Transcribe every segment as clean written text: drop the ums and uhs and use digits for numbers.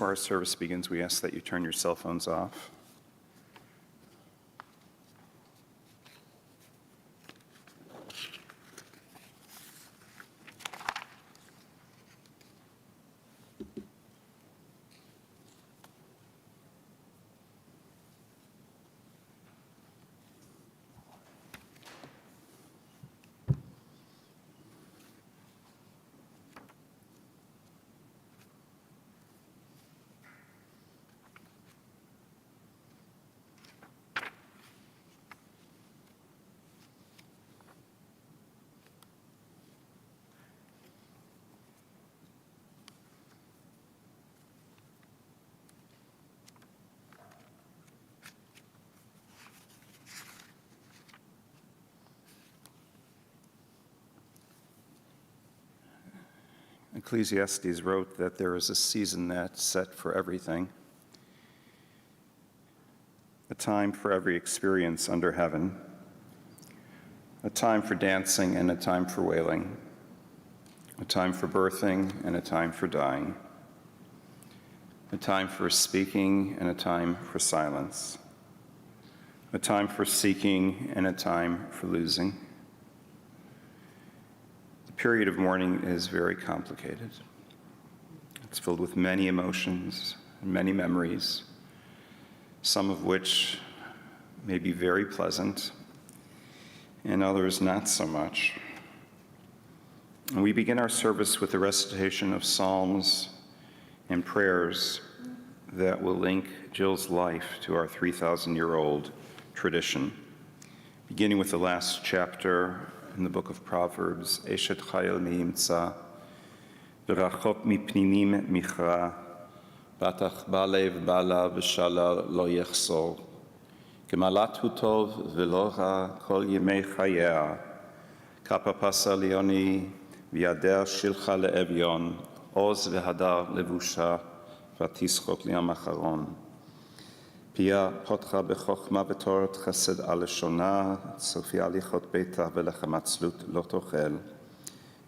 before our service begins, we ask that you turn your cell phones off. Ecclesiastes wrote that there is a season that's set for everything, a time for every experience under heaven, a time for dancing and a time for wailing, a time for birthing and a time for dying, a time for speaking and a time for silence, a time for seeking and a time for losing. The period of mourning is very complicated. It's filled with many emotions and many memories, some of which may be very pleasant and others not so much. And we begin our service with the recitation of psalms and prayers that will link Jill's life to our 3,000-year-old tradition, beginning with the last chapter in the book of Proverbs, Eshet Chayil Meimtza, V'rachok mipnimim michra, Batach balev bala v'shala lo yechsor, Gemalat hu tov v'lo ra kol yemei chayea, Kapapasa leoni v'yader shilcha le'evyon, Oz v'hadar levusha, V'tischok li'am acharon. Pia potcha bechokma v'torat chesed al leshona, Tzofia lichot beita v'lechamatzlut lo tochel.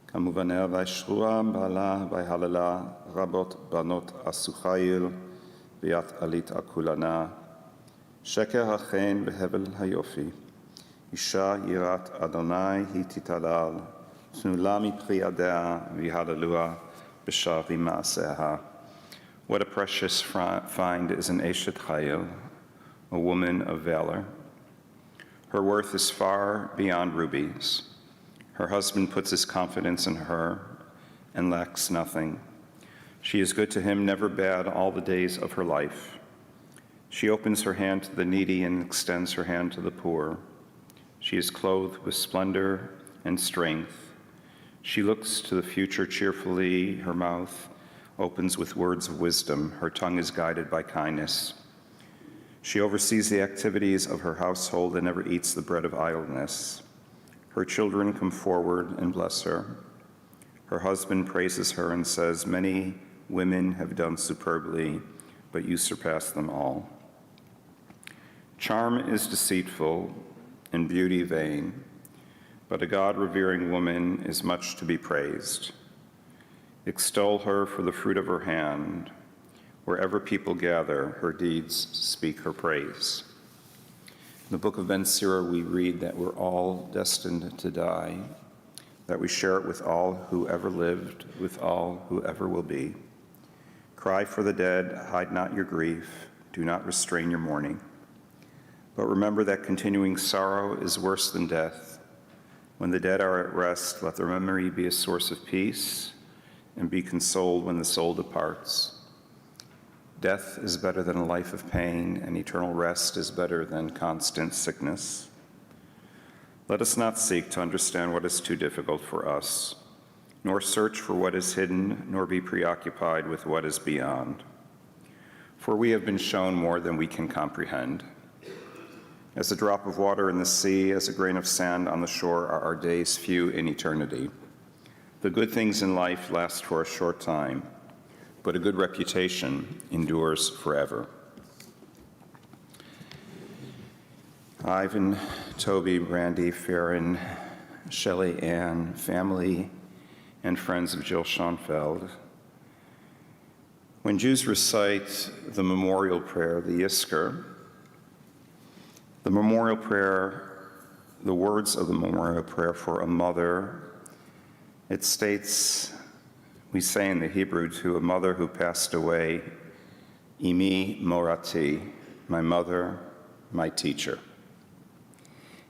Kamuvanea v'yishrua ba'ala v'yhalala, Rabot banot asu chayil, V'yat alit akulana. Sheker hachen v'hevel hayofi, Isha yirat Adonai hi titalal, Tnula mipri yadea v'yhalelua b'shari ma'aseha. What a precious find is an Eshet Chayil, a woman of valor. Her worth is far beyond rubies. Her husband puts his confidence in her and lacks nothing. She is good to him, never bad, all the days of her life. She opens her hand to the needy and extends her hand to the poor. She is clothed with splendor and strength. She looks to the future cheerfully, her mouth opens with words of wisdom. Her tongue is guided by kindness. She oversees the activities of her household and never eats the bread of idleness. Her children come forward and bless her. Her husband praises her and says, "Many women have done superbly, but you surpass them all." Charm is deceitful and beauty vain, but a God-revering woman is much to be praised. Extol her for the fruit of her hand. Wherever people gather, her deeds speak her praise. In the book of Ben Sira, we read that we're all destined to die, that we share it with all who ever lived, with all who ever will be. Cry for the dead, hide not your grief, do not restrain your mourning. But remember that continuing sorrow is worse than death. When the dead are at rest, let their memory be a source of peace, and be consoled when the soul departs. Death is better than a life of pain, and eternal rest is better than constant sickness. Let us not seek to understand what is too difficult for us, nor search for what is hidden, nor be preoccupied with what is beyond. For we have been shown more than we can comprehend. As a drop of water in the sea, as a grain of sand on the shore, are our days few in eternity. The good things in life last for a short time, but a good reputation endures forever. Ivan, Toby, Brandy, Farron, Shelley Ann, family, and friends of Jill Schoenfeld, When Jews recite the memorial prayer, the Yizkor, the memorial prayer, the words of the memorial prayer for a mother, it states, we say in the Hebrew, to a mother who passed away, Imi Morati, my mother, my teacher.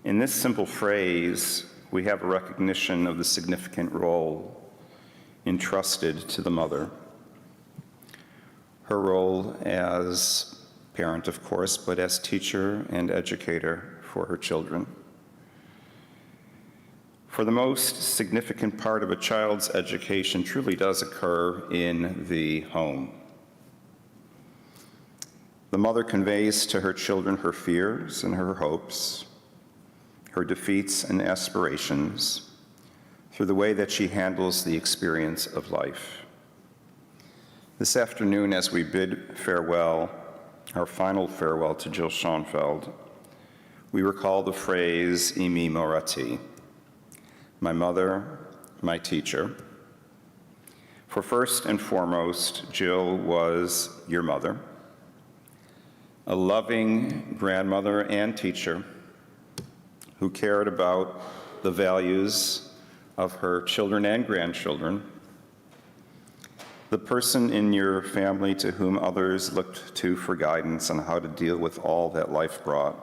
In this simple phrase, we have a recognition of the significant role entrusted to the mother. Her role as parent, of course, but as teacher and educator for her children. For the most significant part of a child's education truly does occur in the home. The mother conveys to her children her fears and her hopes, her defeats and aspirations, through the way that she handles the experience of life. This afternoon, as we bid farewell, our final farewell to Jill Schoenfeld, we recall the phrase, Imi Morati, my mother, my teacher. For first and foremost, Jill was your mother, a loving grandmother and teacher who cared about the values of her children and grandchildren, the person in your family to whom others looked to for guidance on how to deal with all that life brought.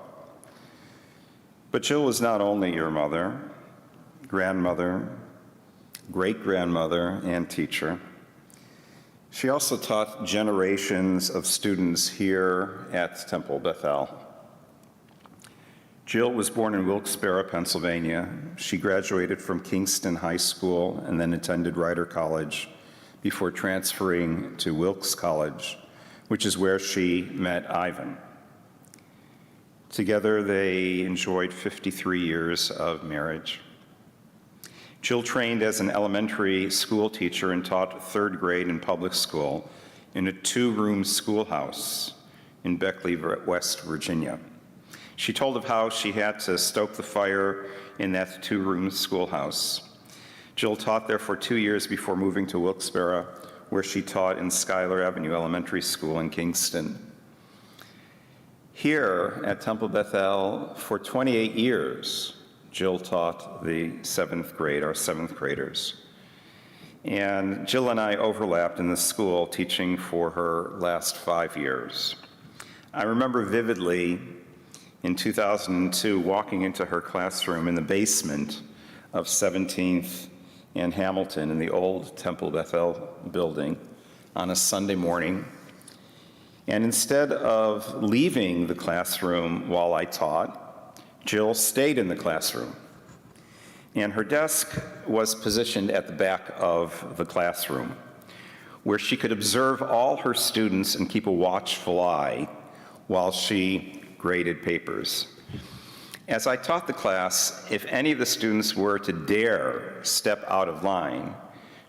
But Jill was not only your mother, grandmother, great-grandmother, and teacher. She also taught generations of students here at Temple Beth El. Jill was born in Wilkes-Barre, Pennsylvania. She graduated from Kingston High School and then attended Rider College before transferring to Wilkes College, which is where she met Ivan. Together, they enjoyed 53 years of marriage. Jill trained as an elementary school teacher and taught third grade in public school in a two-room schoolhouse in Beckley, West Virginia. She told of how she had to stoke the fire in that two-room schoolhouse. Jill taught there for 2 years before moving to Wilkes-Barre, where she taught in Schuyler Avenue Elementary School in Kingston. Here at Temple Beth El, for 28 years, Jill taught the seventh grade, our seventh graders. And Jill and I overlapped in the school, teaching for her last 5 years. I remember vividly in 2002 walking into her classroom in the basement of 17th and Hamilton in the old Temple Beth El building on a Sunday morning. And instead of leaving the classroom while I taught, Jill stayed in the classroom. And her desk was positioned at the back of the classroom, where she could observe all her students and keep a watchful eye while she graded papers. As I taught the class, if any of the students were to dare step out of line,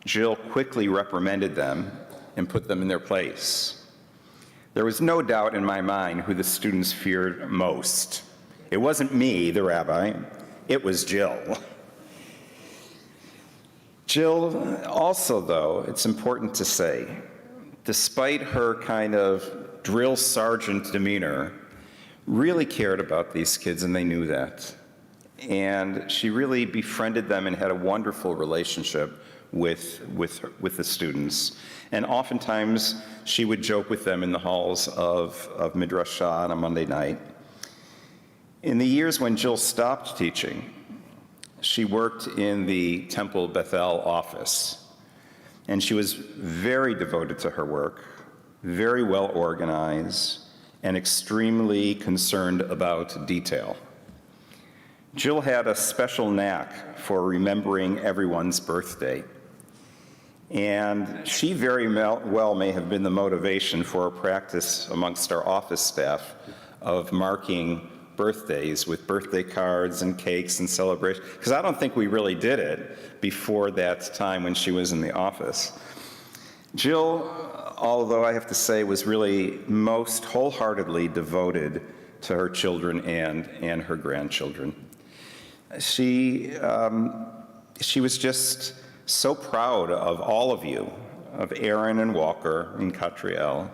Jill quickly reprimanded them and put them in their place. There was no doubt in my mind who the students feared most. It wasn't me, the rabbi, it was Jill. Jill also, though, it's important to say, despite her kind of drill sergeant demeanor, really cared about these kids, and they knew that. And she really befriended them and had a wonderful relationship with the students. And oftentimes, she would joke with them in the halls of Midrash Shah on a Monday night. In the years when Jill stopped teaching, she worked in the Temple Beth El office. And she was very devoted to her work, very well organized, and extremely concerned about detail. Jill had a special knack for remembering everyone's birthday. And she very well may have been the motivation for a practice amongst our office staff of marking birthdays with birthday cards and cakes and celebrations, because I don't think we really did it before that time when she was in the office. Jill, although I have to say, was really most wholeheartedly devoted to her children and her grandchildren. She was just so proud of all of you, of Aaron and Walker in Catriel,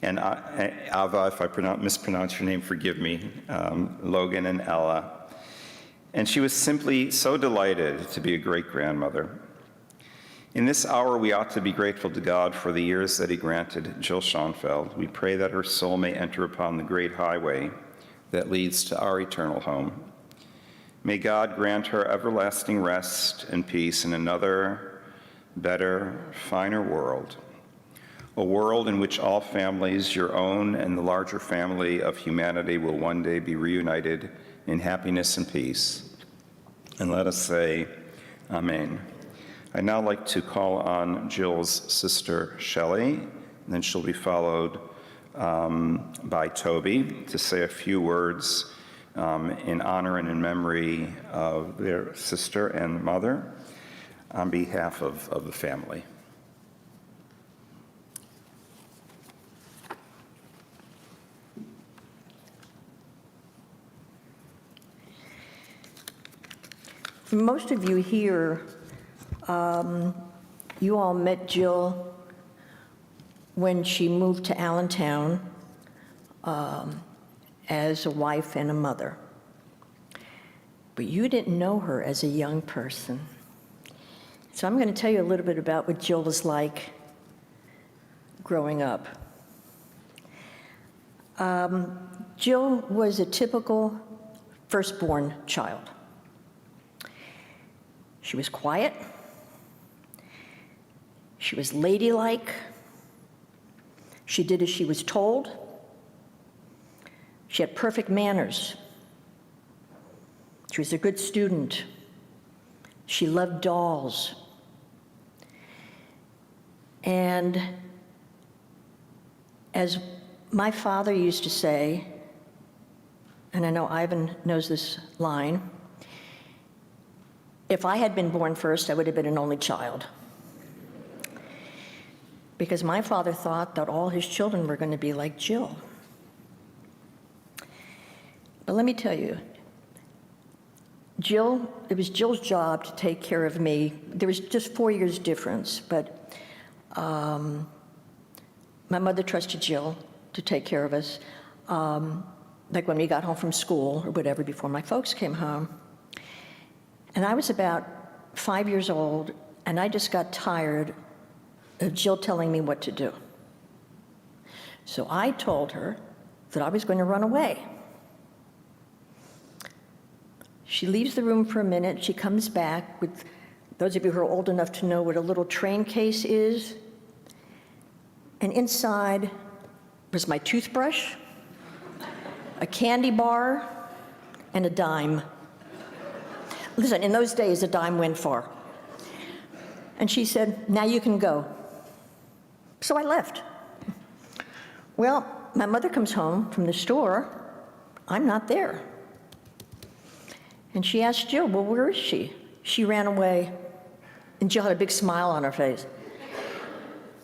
and Ava, if I mispronounce your name, forgive me, Logan and Ella. And she was simply so delighted to be a great-grandmother. In this hour, we ought to be grateful to God for the years that he granted Jill Schoenfeld. We pray that her soul may enter upon the great highway that leads to our eternal home. May God grant her everlasting rest and peace in another, better, finer world, a world in which all families, your own and the larger family of humanity, will one day be reunited in happiness and peace. And let us say, Amen. I'd now like to call on Jill's sister, Shelley, and then she'll be followed by Toby to say a few words in honor and in memory of their sister and mother on behalf of the family. For most of you here, you all met Jill when she moved to Allentown as a wife and a mother. But you didn't know her as a young person. So I'm going to tell you a little bit about what Jill was like growing up. Jill was a typical firstborn child. She was quiet. She was ladylike. She did as she was told. She had perfect manners. She was a good student. She loved dolls. And as my father used to say, and I know Ivan knows this line, if I had been born first, I would have been an only child. Because my father thought that all his children were going to be like Jill. But let me tell you, it was Jill's job to take care of me. There was just 4 years difference, but my mother trusted Jill to take care of us, like when we got home from school or whatever before my folks came home. And I was about 5 years old, and I just got tired of Jill telling me what to do. So I told her that I was going to run away. She leaves the room for a minute. She comes back with, those of you who are old enough to know what a little train case is, and inside was my toothbrush, a candy bar, and a dime. Listen, in those days, a dime went far. And she said, now you can go. So I left. Well, my mother comes home from the store. I'm not there. And she asked Jill, well, where is she? She ran away. And Jill had a big smile on her face.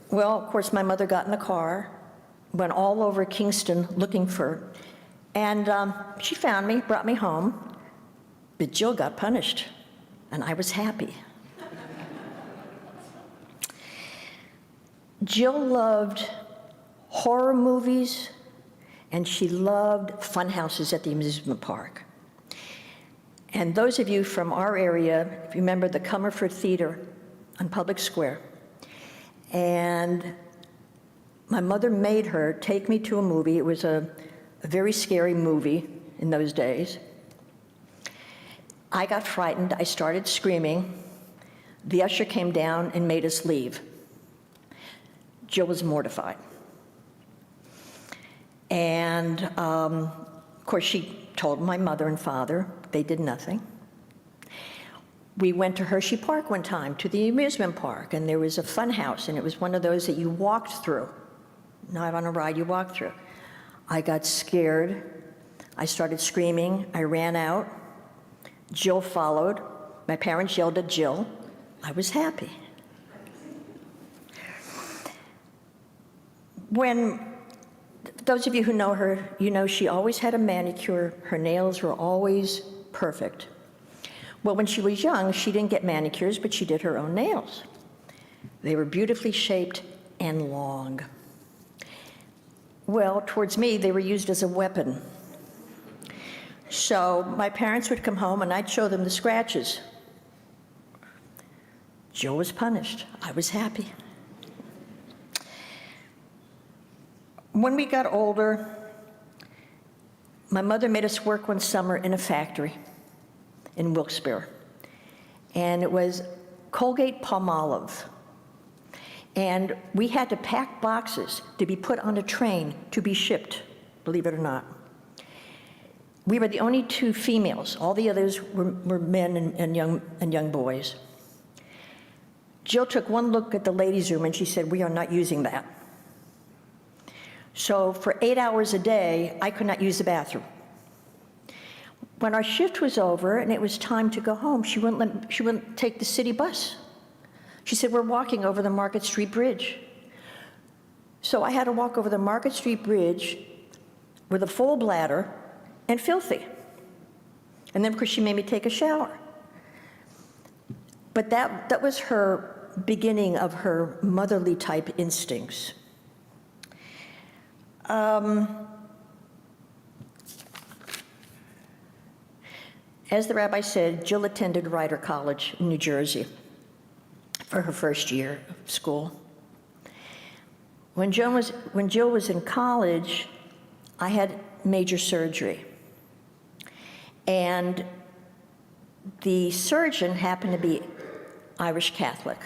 Well, of course, my mother got in the car, went all over Kingston looking for her. And she found me, brought me home. But Jill got punished, and I was happy. Jill loved horror movies, and she loved fun houses at the amusement park. And those of you from our area, if you remember the Comerford Theater on Public Square, and my mother made her take me to a movie. It was a very scary movie in those days. I got frightened. I started screaming. The usher came down and made us leave. Jill was mortified. And of course, she told my mother and father. They did nothing. We went to Hershey Park one time, to the amusement park, and there was a fun house, and it was one of those that you walked through, not on a ride, you walked through. I got scared. I started screaming. I ran out. Jill followed. My parents yelled at Jill. I was happy. When, those of you who know her, you know she always had a manicure. Her nails were always perfect. Well, when she was young, she didn't get manicures, but she did her own nails. They were beautifully shaped and long. Well, towards me, they were used as a weapon. So my parents would come home and I'd show them the scratches. Jill was punished. I was happy. When we got older, my mother made us work one summer in a factory in Wilkes-Barre. And it was Colgate-Palmolive. And we had to pack boxes to be put on a train to be shipped, believe it or not. We were the only two females. All the others were men and young boys. Jill took one look at the ladies' room and she said, "We are not using that." So for 8 hours a day, I could not use the bathroom. When our shift was over and it was time to go home, she wouldn't take the city bus. She said, "We're walking over the Market Street Bridge." So I had to walk over the Market Street Bridge with a full bladder and filthy. And then, of course, she made me take a shower. But that was her beginning of her motherly type instincts. As the rabbi said, Jill attended Rider College in New Jersey for her first year of school. When Jill was in college, I had major surgery. And the surgeon happened to be Irish Catholic.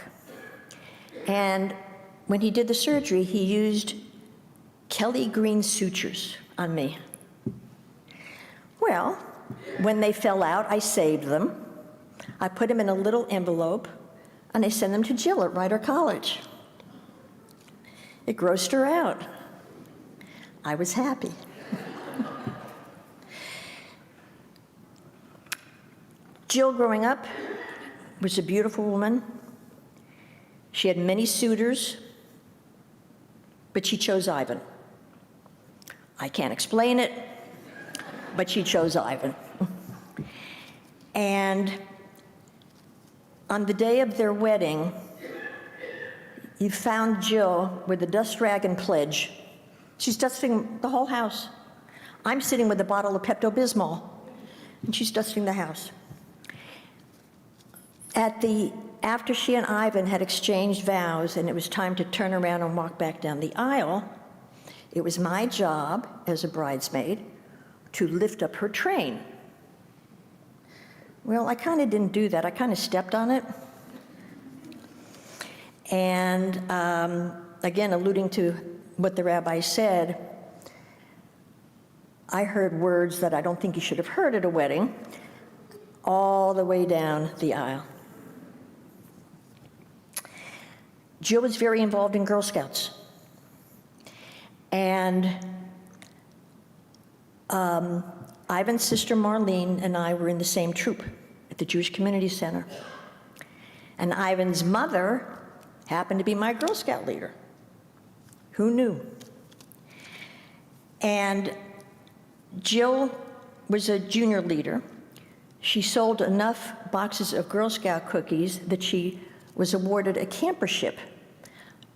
And when he did the surgery, he used Kelly green sutures on me. Well, when they fell out, I saved them. I put them in a little envelope, and I sent them to Jill at Rider College. It grossed her out. I was happy. Jill, growing up, was a beautiful woman. She had many suitors, but she chose Ivan. I can't explain it, but she chose Ivan. And on the day of their wedding, you found Jill with a dust rag and pledge. She's dusting the whole house. I'm sitting with a bottle of Pepto-Bismol, and she's dusting the house. After she and Ivan had exchanged vows and it was time to turn around and walk back down the aisle, it was my job as a bridesmaid to lift up her train. Well, I kind of didn't do that. I kind of stepped on it. And again, alluding to what the rabbi said, I heard words that I don't think you should have heard at a wedding, all the way down the aisle. Jill was very involved in Girl Scouts. And Ivan's sister Marlene and I were in the same troop at the Jewish Community Center. And Ivan's mother happened to be my Girl Scout leader. Who knew? And Jill was a junior leader. She sold enough boxes of Girl Scout cookies that she was awarded a campership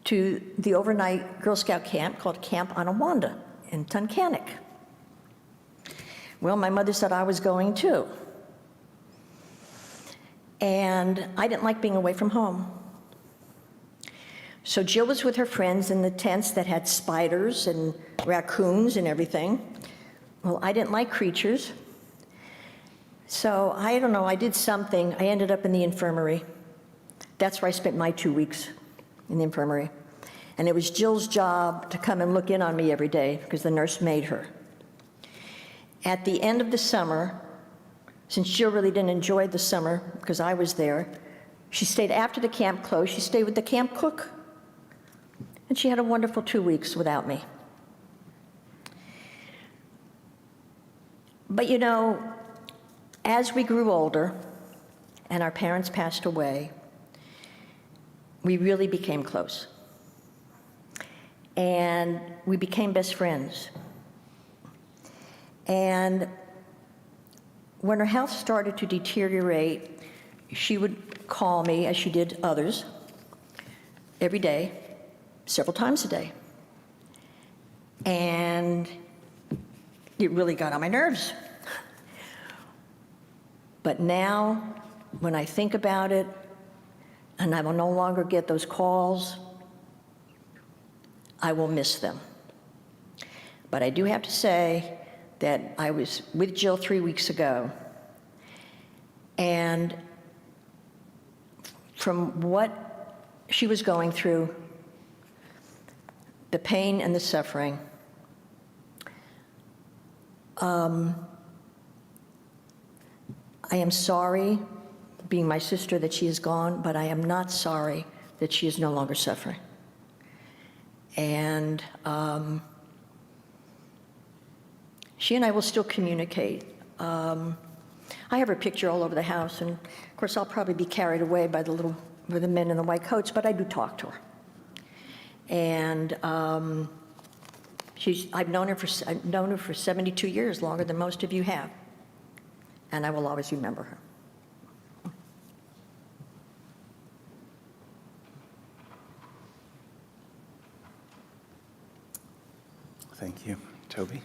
to the overnight Girl Scout camp called Camp Anawanda in Tunkhannock. Well, my mother said I was going too. And I didn't like being away from home. So Jill was with her friends in the tents that had spiders and raccoons and everything. Well, I didn't like creatures. So I don't know, I did something. I ended up in the infirmary. That's where I spent my 2 weeks, in the infirmary. And it was Jill's job to come and look in on me every day because the nurse made her. At the end of the summer, since Jill really didn't enjoy the summer because I was there, she stayed after the camp closed. She stayed with the camp cook. And she had a wonderful 2 weeks without me. But you know, as we grew older and our parents passed away, we really became close. And we became best friends. And when her health started to deteriorate, she would call me, as she did others, every day, several times a day. And it really got on my nerves. But now, when I think about it, and I will no longer get those calls, I will miss them. But I do have to say that I was with Jill 3 weeks ago, and from what she was going through, the pain and the suffering, I am sorry, being my sister, that she is gone, but I am not sorry that she is no longer suffering. And she and I will still communicate. I have her picture all over the house, and of course I'll probably be carried away by the men in the white coats, but I do talk to her. And I've known her for 72 years, longer than most of you have, and I will always remember her. Thank you. Toby?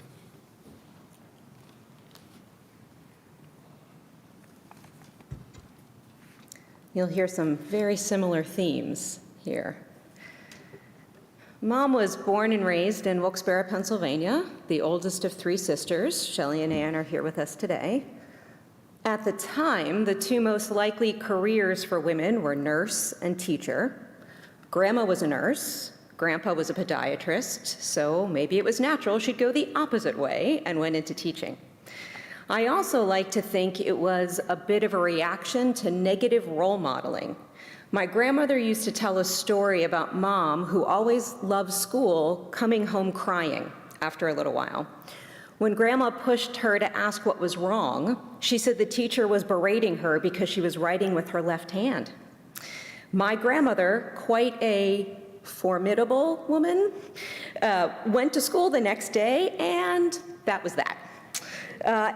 You'll hear some very similar themes here. Mom was born and raised in Wilkes-Barre, Pennsylvania, the oldest of 3 sisters. Shelley and Ann are here with us today. At the time, the 2 most likely careers for women were nurse and teacher. Grandma was a nurse, Grandpa was a podiatrist, so maybe it was natural she'd go the opposite way and went into teaching. I also like to think it was a bit of a reaction to negative role modeling. My grandmother used to tell a story about Mom, who always loved school, coming home crying after a little while. When Grandma pushed her to ask what was wrong, she said the teacher was berating her because she was writing with her left hand. My grandmother, quite a formidable woman, went to school the next day, and that was that.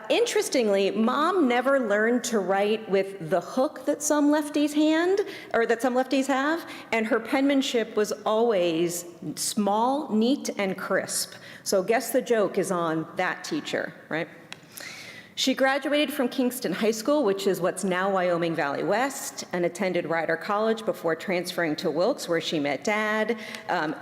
Interestingly, Mom never learned to write with the hook that some lefties have, and her penmanship was always small, neat, and crisp. So guess the joke is on that teacher, right? She graduated from Kingston High School, which is what's now Wyoming Valley West, and attended Rider College before transferring to Wilkes, where she met Dad.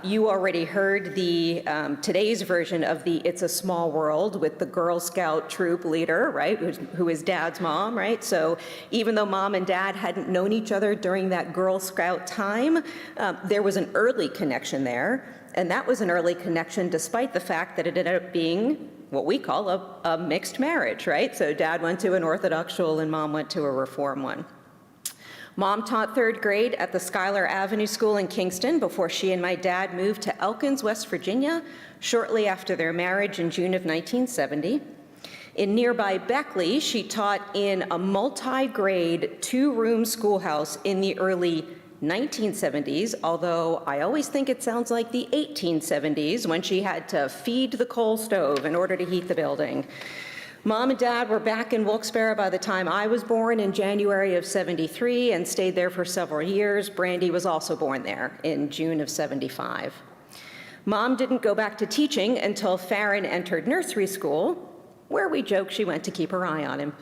You already heard the today's version of the It's a Small World with the Girl Scout troop leader, right, who is Dad's mom, right? So even though Mom and Dad hadn't known each other during that Girl Scout time, there was an early connection there, and that was an early connection despite the fact that it ended up being what we call a mixed marriage, right? So Dad went to an Orthodox shul and Mom went to a Reform one. Mom taught 3rd grade at the Schuyler Avenue School in Kingston before she and my dad moved to Elkins, West Virginia, shortly after their marriage in June of 1970. In nearby Beckley, she taught in a multi-grade 2-room schoolhouse in the early 1970s, although I always think it sounds like the 1870s when she had to feed the coal stove in order to heat the building. Mom and Dad were back in Wilkes-Barre by the time I was born in January of '73 and stayed there for several years. Brandy was also born there in June of '75. Mom didn't go back to teaching until Farron entered nursery school, where we joke she went to keep her eye on him.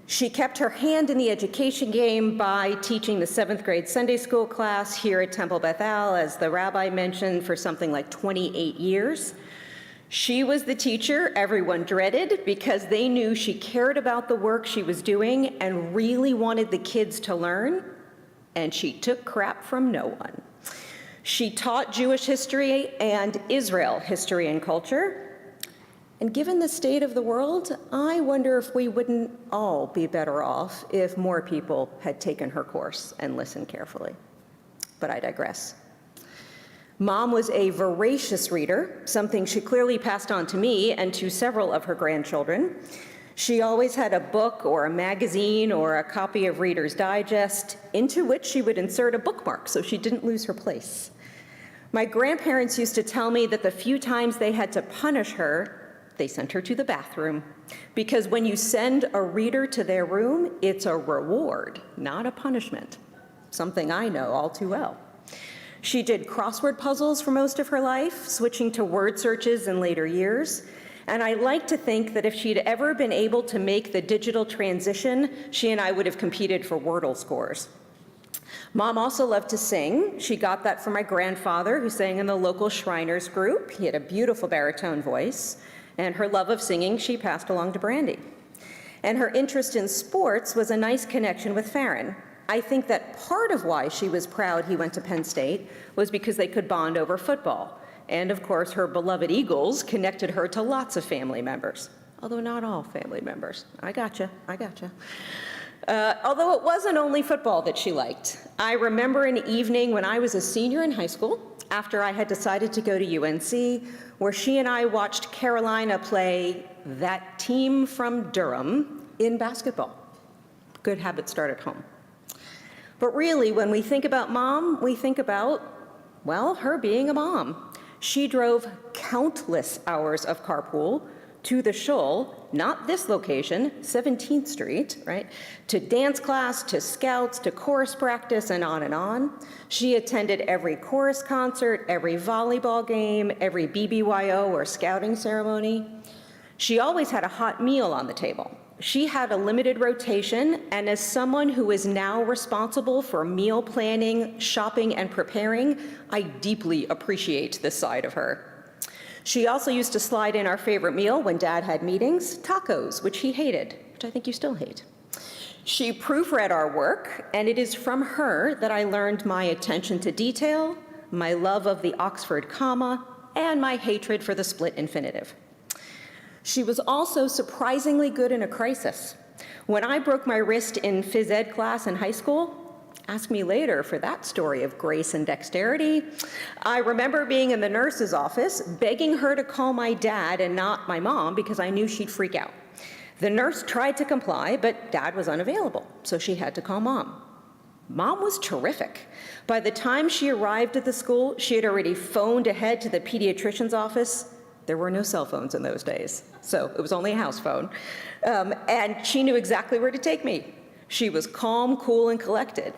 She kept her hand in the education game by teaching the 7th grade Sunday school class here at Temple Beth El, as the rabbi mentioned, for something like 28 years. She was the teacher everyone dreaded because they knew she cared about the work she was doing and really wanted the kids to learn, and she took crap from no one. She taught Jewish history and Israel history and culture. And given the state of the world, I wonder if we wouldn't all be better off if more people had taken her course and listened carefully. But I digress. Mom was a voracious reader, something she clearly passed on to me and to several of her grandchildren. She always had a book or a magazine or a copy of Reader's Digest into which she would insert a bookmark so she didn't lose her place. My grandparents used to tell me that the few times they had to punish her, they sent her to the bathroom, because when you send a reader to their room, it's a reward, not a punishment, something I know all too well. She did crossword puzzles for most of her life, switching to word searches in later years. And I like to think that if she'd ever been able to make the digital transition, she and I would have competed for Wordle scores. Mom also loved to sing. She got that from my grandfather, who sang in the local Shriners group. He had a beautiful baritone voice. And her love of singing she passed along to Brandy. And her interest in sports was a nice connection with Farron. I think that part of why she was proud he went to Penn State was because they could bond over football. And of course, her beloved Eagles connected her to lots of family members, although not all family members. I gotcha. Although it wasn't only football that she liked. I remember an evening when I was a senior in high school, after I had decided to go to UNC, where she and I watched Carolina play that team from Durham in basketball. Good habits start at home. But really, when we think about Mom, we think about, well, her being a mom. She drove countless hours of carpool to the Shoal, not this location, 17th Street, right? To dance class, to scouts, to chorus practice, and on and on. She attended every chorus concert, every volleyball game, every BBYO or scouting ceremony. She always had a hot meal on the table. She had a limited rotation, and as someone who is now responsible for meal planning, shopping, and preparing, I deeply appreciate this side of her. She also used to slide in our favorite meal when Dad had meetings, tacos, which he hated, which I think you still hate. She proofread our work, and it is from her that I learned my attention to detail, my love of the Oxford comma, and my hatred for the split infinitive. She was also surprisingly good in a crisis. When I broke my wrist in phys ed class in high school, ask me later for that story of grace and dexterity. I remember being in the nurse's office, begging her to call my dad and not my mom because I knew she'd freak out. The nurse tried to comply, but Dad was unavailable, so she had to call Mom. Mom was terrific. By the time she arrived at the school, she had already phoned ahead to the pediatrician's office. There were no cell phones in those days, so it was only a house phone. And she knew exactly where to take me. She was calm, cool, and collected.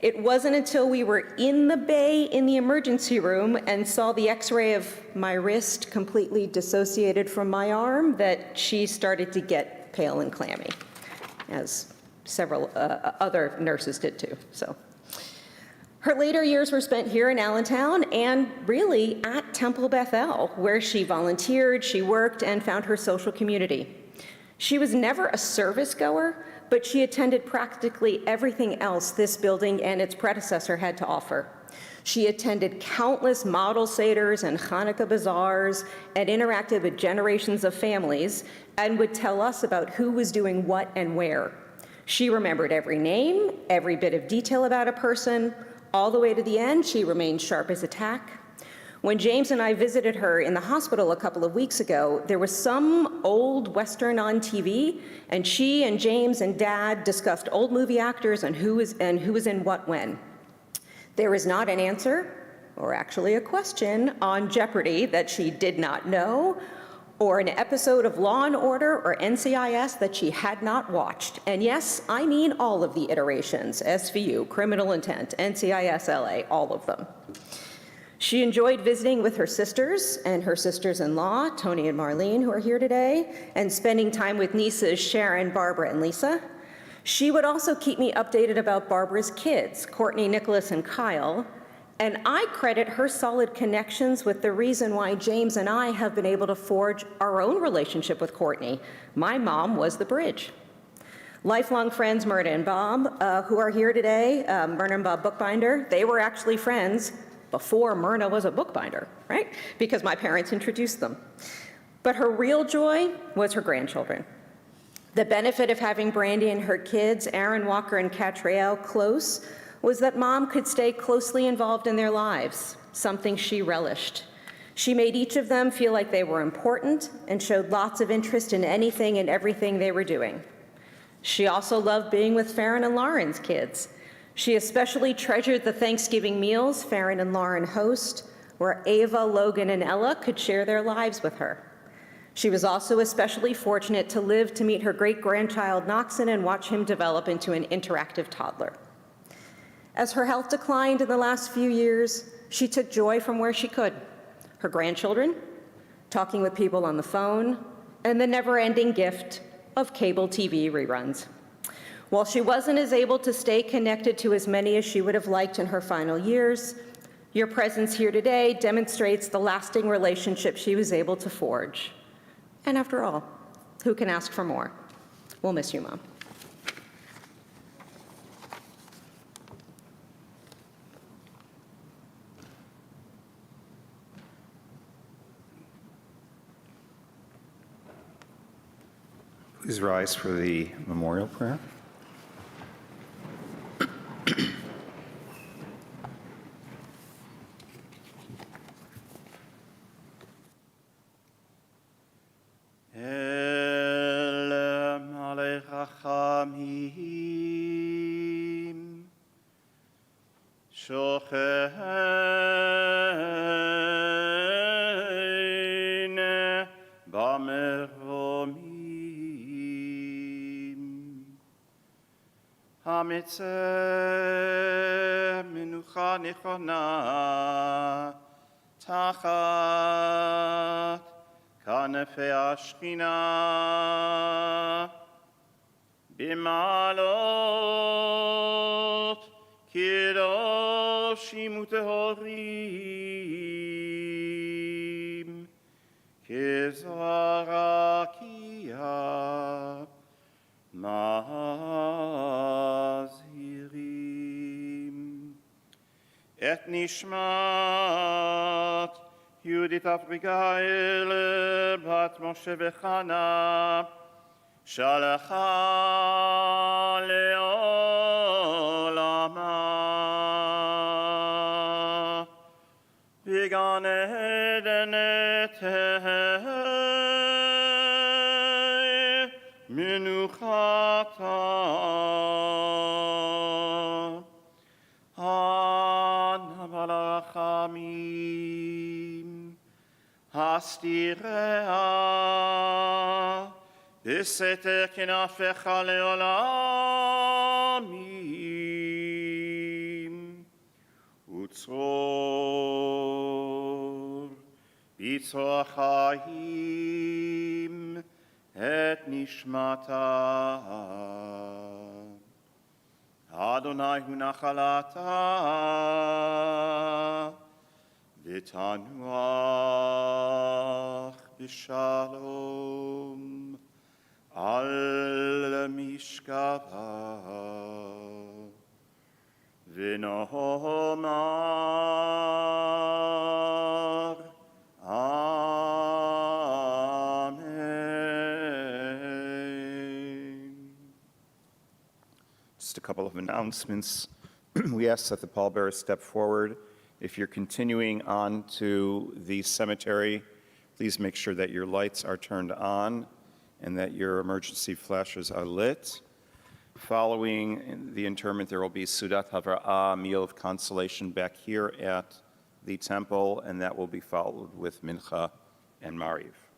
It wasn't until we were in the bay in the emergency room and saw the x-ray of my wrist completely dissociated from my arm that she started to get pale and clammy, as several other nurses did too. So, her later years were spent here in Allentown and really at Temple Bethel, where she volunteered, she worked, and found her social community. She was never a service goer, but she attended practically everything else this building and its predecessor had to offer. She attended countless model seders and Hanukkah bazaars and interacted with generations of families and would tell us about who was doing what and where. She remembered every name, every bit of detail about a person. All the way to the end, she remained sharp as a tack. When James and I visited her in the hospital a couple of weeks ago, there was some old Western on TV, and she and James and Dad discussed old movie actors and who was in what when. There is not an answer, or actually a question, on Jeopardy that she did not know, or an episode of Law and Order or NCIS that she had not watched. And yes, I mean all of the iterations, SVU, Criminal Intent, NCIS LA, all of them. She enjoyed visiting with her sisters and her sisters-in-law, Tony and Marlene, who are here today, and spending time with nieces Sharon, Barbara, and Lisa. She would also keep me updated about Barbara's kids, Courtney, Nicholas, and Kyle, and I credit her solid connections with the reason why James and I have been able to forge our own relationship with Courtney. My mom was the bridge. Lifelong friends Myrna and Bob, who are here today, Myrna and Bob Bookbinder, they were actually friends before Myrna was a bookbinder, right? Because my parents introduced them. But her real joy was her grandchildren. The benefit of having Brandy and her kids, Aaron Walker and Catriel, close was that Mom could stay closely involved in their lives, something she relished. She made each of them feel like they were important and showed lots of interest in anything and everything they were doing. She also loved being with Farron and Lauren's kids. She especially treasured the Thanksgiving meals Farron and Lauren host, where Ava, Logan, and Ella could share their lives with her. She was also especially fortunate to live to meet her great-grandchild Noxon and watch him develop into an interactive toddler. As her health declined in the last few years, She took joy from where she could. Her grandchildren, talking with people on the phone, and the never-ending gift of cable TV reruns. While she wasn't as able to stay connected to as many as she would have liked in her final years, your presence here today demonstrates the lasting relationship she was able to forge. And after all, who can ask for more? We'll miss you, Mom. Please rise for the memorial prayer. המצא מנוחה נכונה תחת כנפי השכינה במעלות קדושים וטהורים כזרע רקיע מזהירים את נשמת יהודית אביגיל בת משה וחנה שלחה לעולמה בגן עדן מנוחתה אנא ברחמים הסתיריה בסתר כנפיך לעולמים וצרור ביצוע חיים את נשמתה. אדוני הוא נחלתה ותנוח בשלום על משכבה ונאמר Just a couple of announcements. We ask that the pallbearers step forward. If you're continuing on to the cemetery, please make sure that your lights are turned on and that your emergency flashes are lit. Following the interment, there will be Sudat Havra'ah, meal of consolation back here at the temple, and that will be followed with Mincha and Mariv.